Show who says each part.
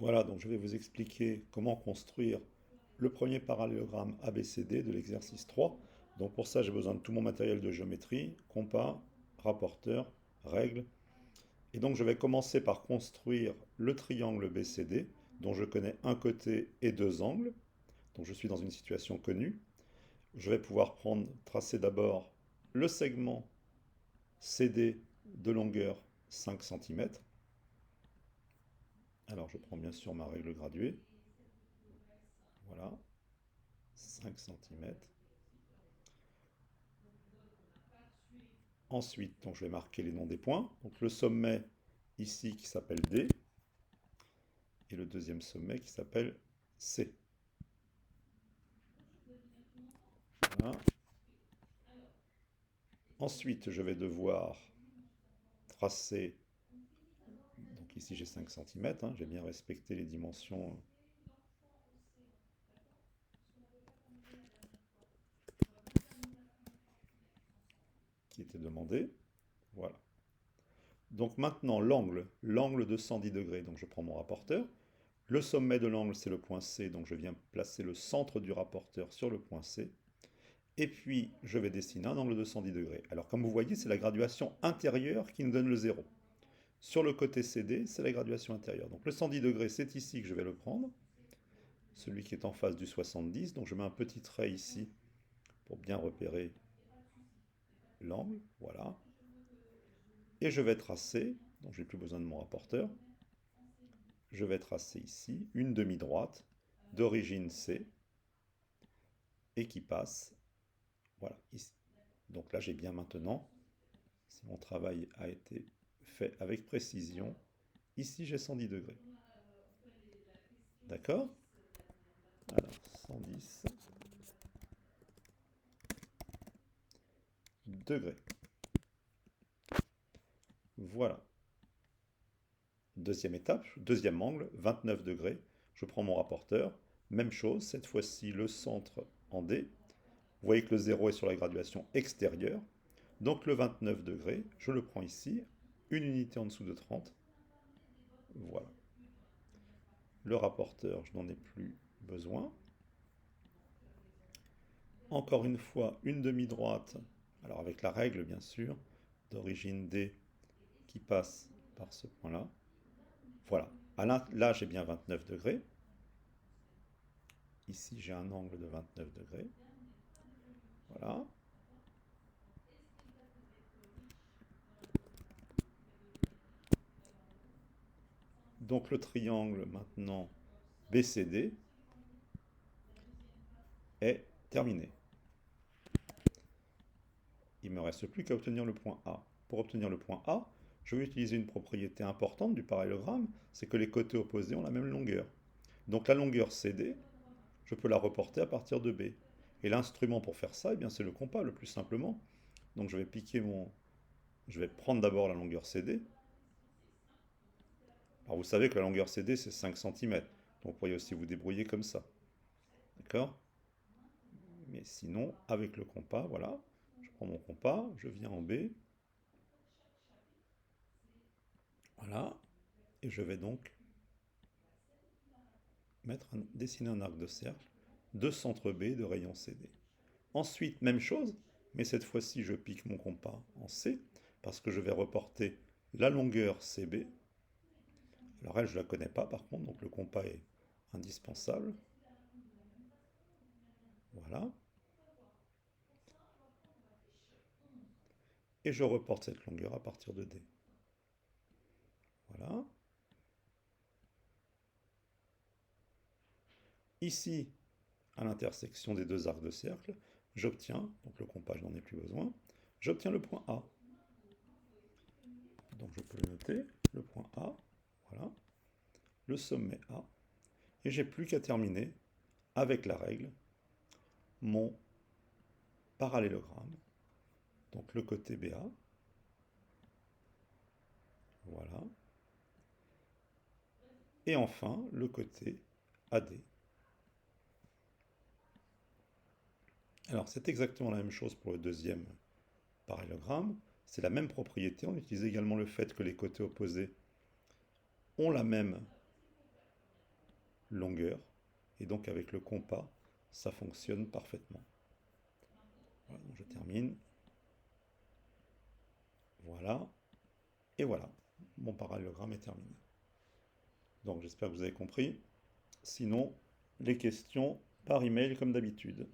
Speaker 1: Voilà, donc je vais vous expliquer comment construire le premier parallélogramme ABCD de l'exercice 3. Donc pour ça, j'ai besoin de tout mon matériel de géométrie, compas, rapporteur, règles. Et donc je vais commencer par construire le triangle BCD, dont je connais un côté et deux angles. Donc je suis dans une situation connue. Je vais pouvoir tracer d'abord le segment CD de longueur 5 cm. Alors je prends bien sûr ma règle graduée. Voilà, 5 cm. Ensuite, donc je vais marquer les noms des points. Donc le sommet ici qui s'appelle D et le deuxième sommet qui s'appelle C. Voilà. Ensuite, je vais devoir tracer, donc ici j'ai 5 cm, j'ai bien respecté les dimensions qui étaient demandées. Voilà. Donc maintenant l'angle de 110 degrés, donc je prends mon rapporteur. Le sommet de l'angle c'est le point C, donc je viens placer le centre du rapporteur sur le point C. Et puis, je vais dessiner un angle de 110 degrés. Alors, comme vous voyez, c'est la graduation intérieure qui nous donne le 0. Sur le côté CD, c'est la graduation intérieure. Donc, le 110 degrés, c'est ici que je vais le prendre. Celui qui est en face du 70. Donc, je mets un petit trait ici pour bien repérer l'angle. Voilà. Et je vais tracer, donc j'ai plus besoin de mon rapporteur. Je vais tracer ici une demi-droite d'origine C et qui passe, voilà, ici. Donc là, j'ai bien maintenant, si mon travail a été fait avec précision, ici, j'ai 110 degrés. D'accord? Alors, 110 degrés. Voilà. Deuxième étape, deuxième angle, 29 degrés. Je prends mon rapporteur. Même chose, cette fois-ci, le centre en D. Vous voyez que le 0 est sur la graduation extérieure. Donc le 29 degrés, je le prends ici, une unité en dessous de 30. Voilà. Le rapporteur, je n'en ai plus besoin. Encore une fois, une demi-droite, alors avec la règle bien sûr, d'origine D qui passe par ce point-là. Voilà. Là, j'ai bien 29 degrés. Ici, j'ai un angle de 29 degrés. Voilà. Donc le triangle maintenant BCD est terminé. Il ne me reste plus qu'à obtenir le point A. Pour obtenir le point A, je vais utiliser une propriété importante du parallélogramme, c'est que les côtés opposés ont la même longueur. Donc la longueur CD, je peux la reporter à partir de B. Et l'instrument pour faire ça, eh bien, c'est le compas, le plus simplement. Donc je vais Je vais prendre d'abord la longueur CD. Alors vous savez que la longueur CD, c'est 5 cm. Donc vous pourriez aussi vous débrouiller comme ça. D'accord? Mais sinon, avec le compas, voilà. Je prends mon compas, je viens en B. Voilà. Et je vais donc dessiner un arc de cercle de centre B de rayon CD. Ensuite, même chose, mais cette fois-ci, je pique mon compas en C, parce que je vais reporter la longueur CB. Alors elle, je ne la connais pas par contre, donc le compas est indispensable. Voilà. Et je reporte cette longueur à partir de D. Voilà. Ici, à l'intersection des deux arcs de cercle, j'obtiens, donc le compas, je n'en ai plus besoin, j'obtiens le point A. Donc je peux le noter, le point A, voilà, le sommet A. Et j'ai plus qu'à terminer avec la règle mon parallélogramme. Donc le côté BA, voilà. Et enfin le côté AD. Alors c'est exactement la même chose pour le deuxième parallélogramme. C'est la même propriété. On utilise également le fait que les côtés opposés ont la même longueur. Et donc avec le compas, ça fonctionne parfaitement. Voilà, donc je termine. Voilà. Et voilà. Mon parallélogramme est terminé. Donc j'espère que vous avez compris. Sinon, les questions par email comme d'habitude.